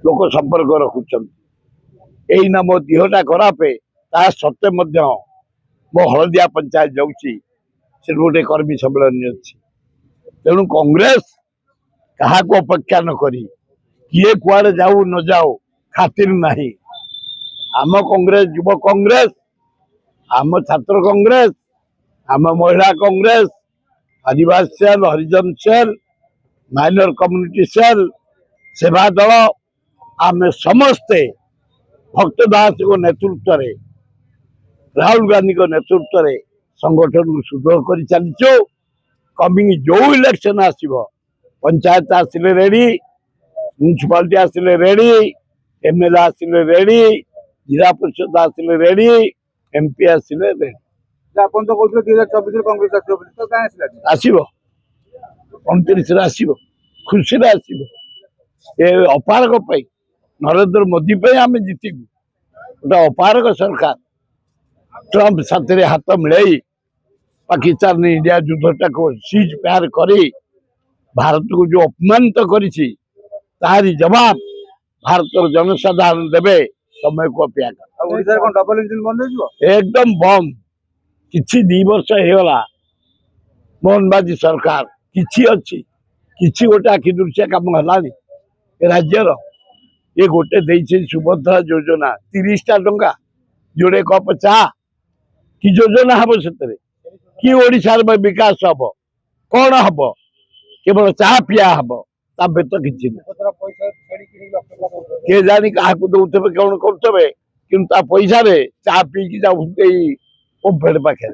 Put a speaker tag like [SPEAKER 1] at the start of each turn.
[SPEAKER 1] लोक संपर्क रखुंट यही मो देहटा खराब है ता सत्वे मो हलदिया पंचायत जाऊँगी से गोटे कर्मी सम्मेलन अच्छी तेणु कांग्रेस क्या अपेक्षा न करी किए कुआड़े जाऊ न जाओ खातिर नहीं आम कांग्रेस युव कांग्रेस आम छात्र कांग्रेस आम महिला कांग्रेस आदिवासी सेल हरिजन सेल माइनर कम्युनिटी सेल सेवा दल आम समस्ते भक्त दास को नेतृत्व में राहुल गांधी को नेतृत्व में संगठन को सुदृढ़ कर चलीचु कमिंग जो इलेक्शन आसो पंचायत आसिले रेडी म्यूनिसिपालिटी आसिले रेडी एमएलए आसिले रेडी जिला परिषद आसिले रेडी एमपी आसिले रेडी
[SPEAKER 2] ଆପଣ ତ କହୁଥିଲେ 2024 ରେ କଂଗ୍ରେସ ଆସିବ ବୋଲି ତ କାଇଁ ଆସିଲା
[SPEAKER 1] आसिबो 29 रे आसिबो खुशी रे आसिबो ए अपारक पई नरेंद्र मोदी पे आम जीतबू गोटे अपारक सरकार ट्रंप साथ हाथ मिलाई पाकिस्तान इंडिया युद्धटा को सीज फायर कर भारत को जो अपमानित करी जवाब भारत जनसाधारण देवे समय को अपेक्षा कर
[SPEAKER 2] ओडिसा कोन डबल इंजन बंद हो जिवो
[SPEAKER 1] एकदम बंद किछि 2 वर्ष हेगला मोहनबाजी सरकार किछि अच्छी किछि गोटे आखि दृश्य कम हलानी राज्यर ये गोटे देइछे सुभद्रा योजना 30टा टंका जोड़े कप चा कि योजना हम से कि ओडिशा रे विकास हम कौन हम केवल चा पिया हम ता बेत किछि
[SPEAKER 2] पैसा छेड़ी किरी लक्ष्य
[SPEAKER 1] के जानी क्या दौथे कौन करते कि पैसा चा पी जाऊँ ओपेड पाखे